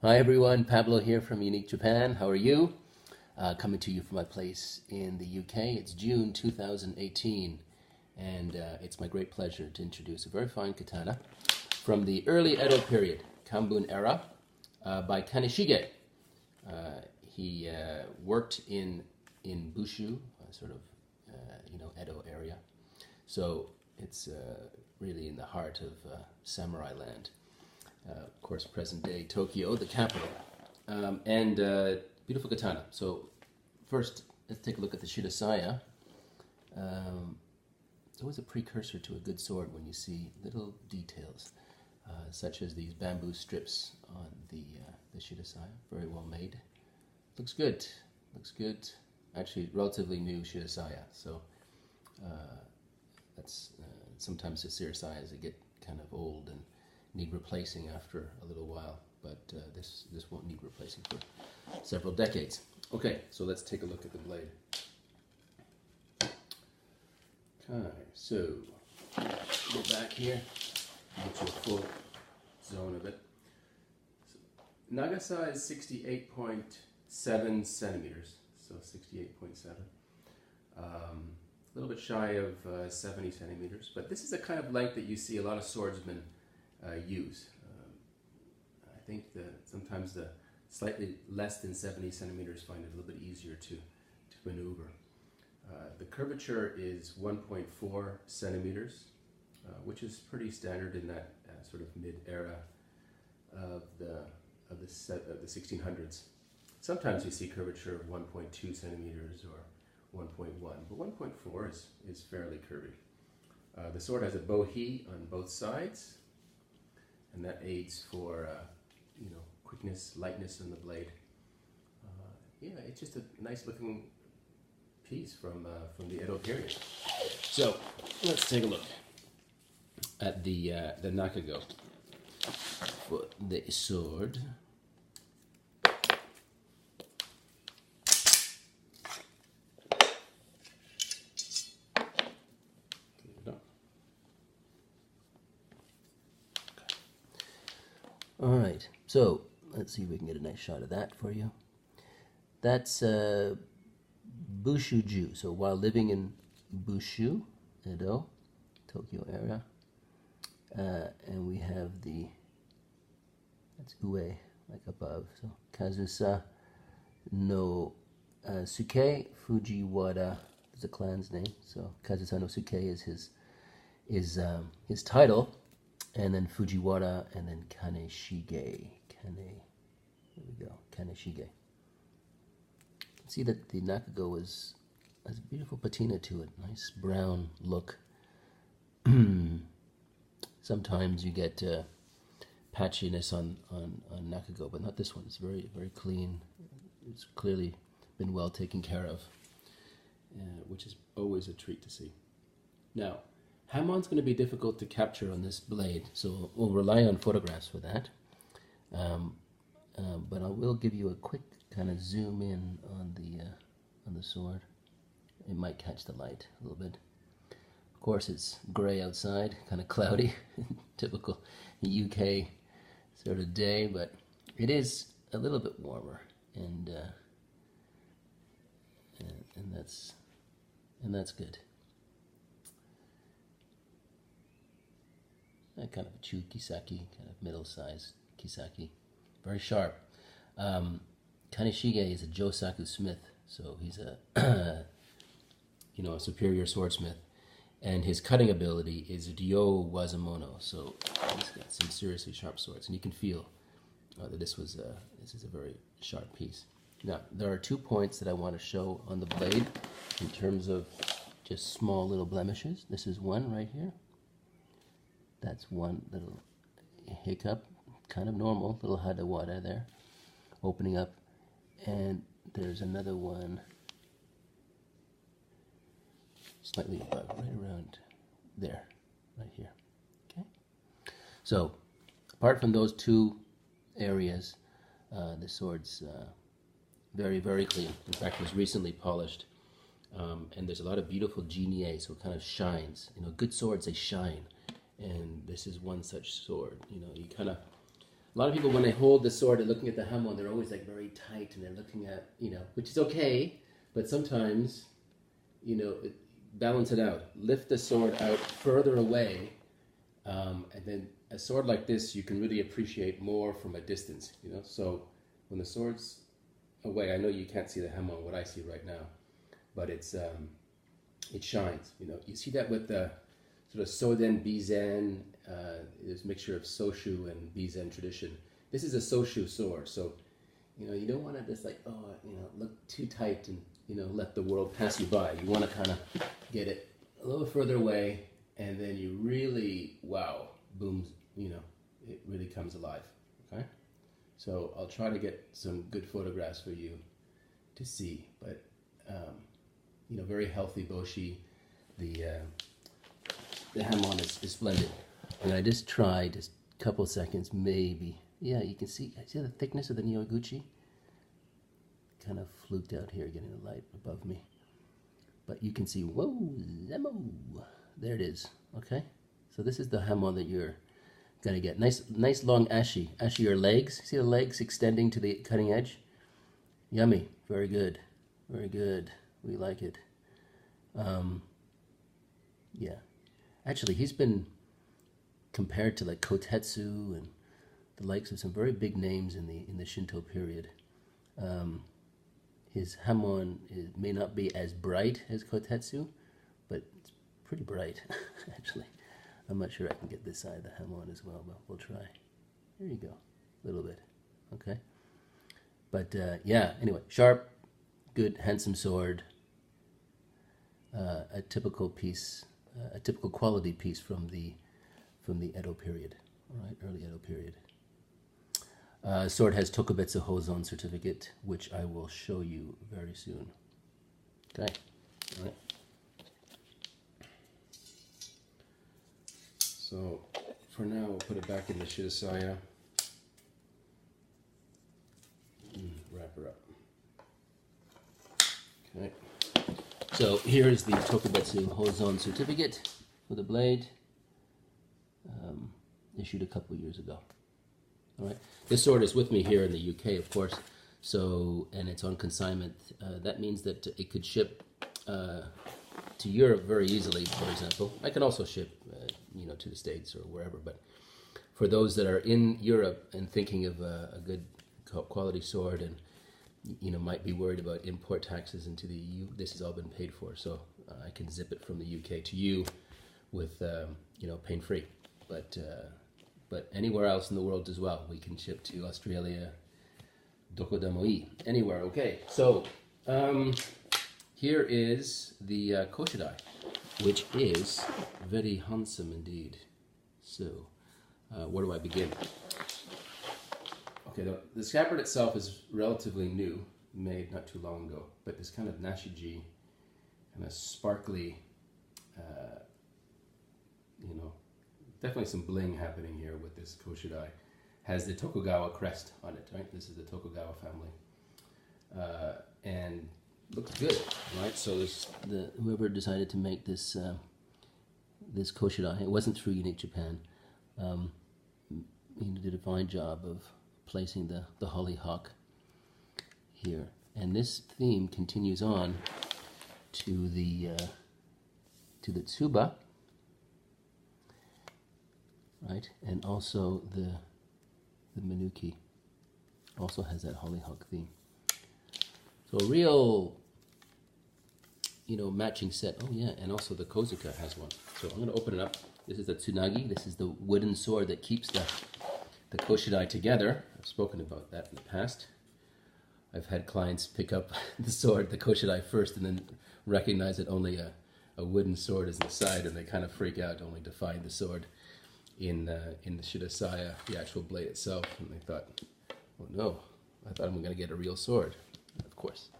Hi everyone, Pablo here from Unique Japan. How are you? Coming to you from my place in the UK. It's June 2018 and it's my great pleasure to introduce a very fine katana from the early Edo period, Kambun era, by Kaneshige. He worked in Bushu, sort of Edo area. So it's really in the heart of samurai land. Of course, present-day Tokyo, the capital, and beautiful katana. So first, let's take a look at the Shirasaya. It's always a precursor to a good sword when you see little details, such as these bamboo strips on the Shirasaya. Very well made. Looks good. Looks good. Actually, relatively new Shirasaya. So that's sometimes the Shirasayas that get kind of old and need replacing after a little while, but this won't need replacing for several decades. Okay, so let's take a look at the blade. Okay, so go back here, get you a full zone of it. So, Nagasa is 68.7 centimeters, so 68.7. A little bit shy of 70 centimeters, but this is the kind of length that you see a lot of swordsmen use. I think sometimes the slightly less than 70 centimeters find it a little bit easier to maneuver. The curvature is 1.4 centimeters, which is pretty standard in that sort of mid-era of the 1600s. Sometimes you see curvature of 1.2 centimeters or 1.1, but 1.4 is fairly curvy. The sword has a bohi on both sides, and that aids for quickness, lightness in the blade. Yeah, it's just a nice looking piece from the Edo period. So let's take a look at the nakago for the sword. All right, so let's see if we can get a nice shot of that for you. That's Bushuju. So while living in Bushu, Edo, Tokyo area, and we have that's Ue, like above. So Kazusa no Suke Fujiwara is the clan's name. So Kazusa no Suke is his title. And then Fujiwara, and then Kaneshige. There we go, Kaneshige. You can see that the nakago has a beautiful patina to it, nice brown look. Sometimes you get patchiness on nakago, but not this one. It's very, very clean. It's clearly been well taken care of, which is always a treat to see. Now, Hamon's going to be difficult to capture on this blade, so we'll rely on photographs for that. But I will give you a quick kind of zoom in on the sword. It might catch the light a little bit. Of course, it's gray outside, kind of cloudy, typical UK sort of day, but it is a little bit warmer, and that's good. Kind of a chu kisaki, kind of middle-sized kisaki, very sharp. Kaneshige is a josaku smith, so he's a a superior swordsmith, and his cutting ability is ryo wazamono. So he's got some seriously sharp swords, and you can feel that this is a very sharp piece. Now there are 2 points that I want to show on the blade in terms of just small little blemishes. This is one right here. That's one little hiccup, kind of normal, little hadawada there, opening up. And there's another one slightly above, right around there, right here. Okay. So, apart from those 2 areas, the sword's very, very clean. In fact, it was recently polished. And there's a lot of beautiful jinie, so it kind of shines. Good swords, they shine. And this is one such sword. You kind of A lot of people, when they hold the sword, they're looking at the hamon, they're always like very tight, and they're looking at, which is okay, but sometimes, balance it out. Lift the sword out further away, and then a sword like this, you can really appreciate more from a distance, So when the sword's away, I know you can't see the hamon, what I see right now, but it shines, You see that with the sort of Soden Bizen, there's a mixture of Soshu and Bizen tradition. This is a Soshu sword, so you don't want to just like look too tight and let the world pass you by. You want to kind of get it a little further away, and then you really boom, it really comes alive. Okay, so I'll try to get some good photographs for you to see, but very healthy boshi. The hamon is splendid. And I just tried, just a couple seconds maybe. Yeah, you can see the thickness of the Nyoguchi? Kind of fluked out here, getting the light above me. But you can see, whoa, Zemo! There it is, okay? So this is the hamon that you're gonna get. Nice long ashi. Ashi are legs. See the legs extending to the cutting edge? Yummy, very good, very good. We like it. Yeah. Actually, he's been compared to like Kotetsu and the likes of some very big names in the Shinto period. His hamon may not be as bright as Kotetsu, but it's pretty bright, actually. I'm not sure I can get this side of the hamon as well, but we'll try. There you go, a little bit, okay? But yeah, anyway, sharp, good, handsome sword. A typical piece, a typical quality piece from the Edo period, all right, early Edo period. Sword has Tokubetsu Hozon certificate, which I will show you very soon. Okay, all right. So for now, we'll put it back in the Shirasaya. Wrap her up. Okay. So here's the Tokubetsu Hozon certificate for the blade, issued a couple years ago. All right. This sword is with me here in the UK, of course. So, and it's on consignment. That means that it could ship to Europe very easily. For example, I can also ship, to the States or wherever. But for those that are in Europe and thinking of a good quality sword and might be worried about import taxes into the EU, this has all been paid for, so I can zip it from the UK to you with, pain-free. But anywhere else in the world as well, we can ship to Australia, dokodamoi, anywhere. Okay, so here is the koshidai, which is very handsome indeed. So, where do I begin? Okay, the scabbard itself is relatively new, made not too long ago, but this kind of nashiji, kind of sparkly, definitely some bling happening here with this koshidai. Has the Tokugawa crest on it, right? This is the Tokugawa family. And looks good, right? So whoever decided to make this this koshidai, it wasn't through Unique Japan, he did a fine job of placing the hollyhock here, and this theme continues on to the tsuba, right? And also the minuki also has that hollyhock theme. So a real, matching set. Oh yeah, and also the kozuka has one. So I'm going to open it up. This is the tsunagi. This is the wooden sword that keeps the koshidai together. I've spoken about that in the past. I've had clients pick up the sword, the koshidai first, and then recognize that only a wooden sword is inside, and they kind of freak out only to find the sword in the shirasaya, the actual blade itself, and they thought, oh no, I thought I'm going to get a real sword. Of course,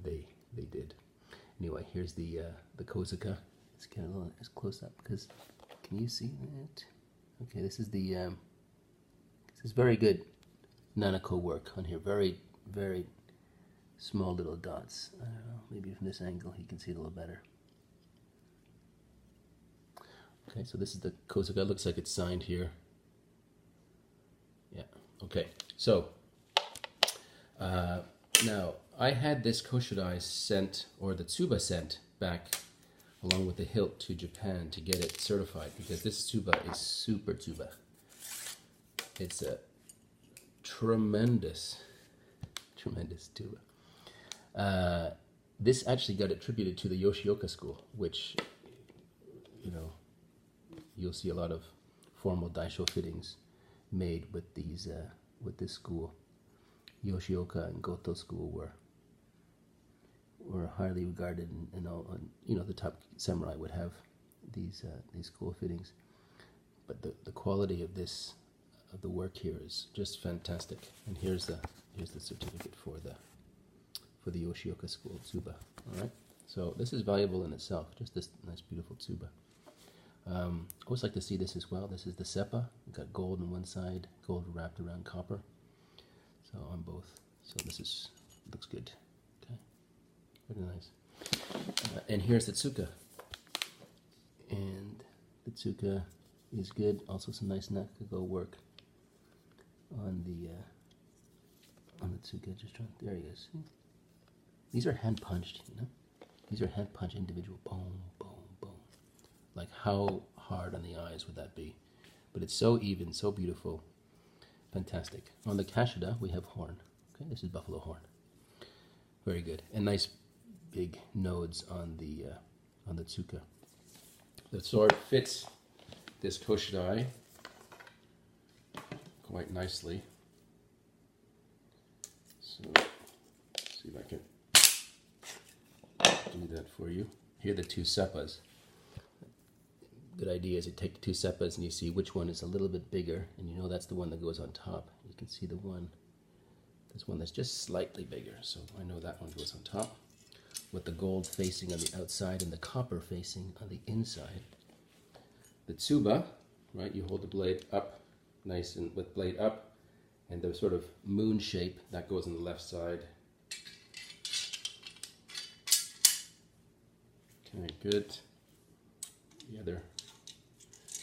they did. Anyway, here's the kozuka. Let's get a little close up, because can you see that? Okay, this is this is very good nanako work on here. Very, very small little dots. I don't know, maybe from this angle you can see it a little better. Okay, so this is the kozuka. It looks like it's signed here. Yeah, Okay, so now I had this koshidai sent, or the tsuba sent back along with the hilt to Japan to get it certified, because this tsuba is super tsuba. It's a tremendous tuba. This actually got attributed to the Yoshioka school, which, you know, you'll see a lot of formal daisho fittings made with these with this school. Yoshioka and Goto school were highly regarded, and all, you know, the top samurai would have these cool fittings. But the quality of this the work here is just fantastic. And here's the certificate for the Yoshioka school tsuba. All right, so this is valuable in itself. Just this nice, beautiful tsuba. I always like to see this as well. This is the seppa. We've got gold on one side, gold wrapped around copper. So on both. So this looks good. Okay, very nice. And here's the tsuka. And the tsuka is good. Also some nice nakago work on the tsuka. Just trying. There he is. See? These are hand punched. You know, these are hand punched individual. Boom, boom, boom. Like how hard on the eyes would that be? But it's so even, so beautiful. Fantastic. On the kashida, we have horn. Okay, this is buffalo horn. Very good. And nice big nodes on the tsuka. The sword fits this koshidai quite nicely. So let's see if I can do that for you. Here are the two seppas. Good idea is you take the two seppas and you see which one is a little bit bigger, and you know that's the one that goes on top. You can see the one, this one that's just slightly bigger, so I know that one goes on top, with the gold facing on the outside and the copper facing on the inside. The tsuba, right, you hold the blade up, nice and with blade up, and the sort of moon shape, that goes on the left side. Okay, good. The other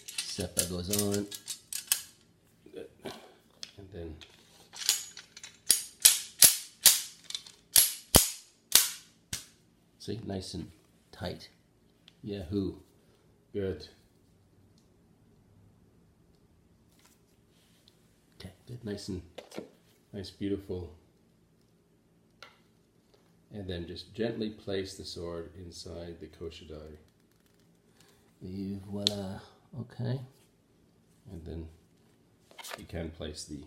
seppa goes on. Good. And then see, nice and tight. Yahoo. Good. Okay, good. Nice, beautiful. And then just gently place the sword inside the koshidai. Voila. Okay. And then you can place the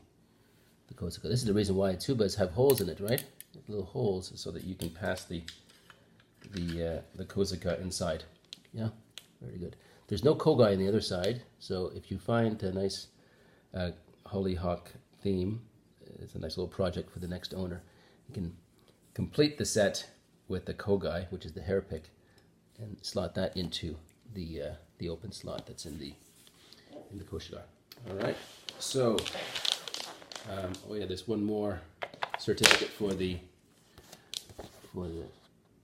kozuka. This is the reason why tsubas have holes in it, right? Little holes so that you can pass the kozuka inside. Yeah, very good. There's no kogai on the other side, so if you find a nice hollyhock theme, it's a nice little project for the next owner. You can complete the set with the kogai, which is the hair pick, and slot that into the open slot that's in the koshidai. All right. So, oh yeah, there's one more certificate for the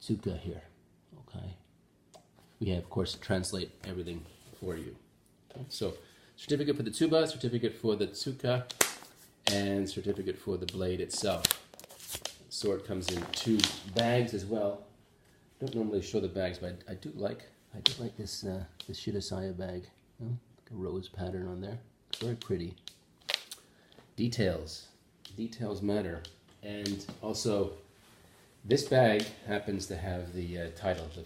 tsuka here. Okay. We have, of course, translate everything for you. Okay. So, certificate for the tsuba, certificate for the tsuka, and certificate for the blade itself. The sword comes in 2 bags as well. Don't normally show the bags, but I do like this this Shirasaya bag. You know, like a rose pattern on there. It's very pretty. Details matter. And also, this bag happens to have the title, the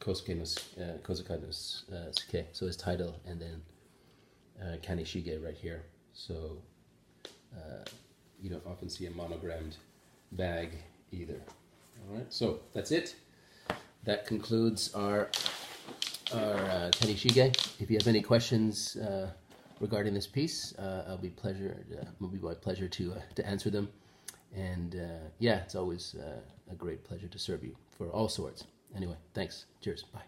Kozuka no Suke. So his title, and then Kaneshige right here. So you don't often see a monogrammed bag either. All right. So that's it. That concludes our Kaneshige. If you have any questions regarding this piece, it'll be my pleasure to answer them. And yeah, it's always a great pleasure to serve you for all swords. Anyway, thanks. Cheers. Bye.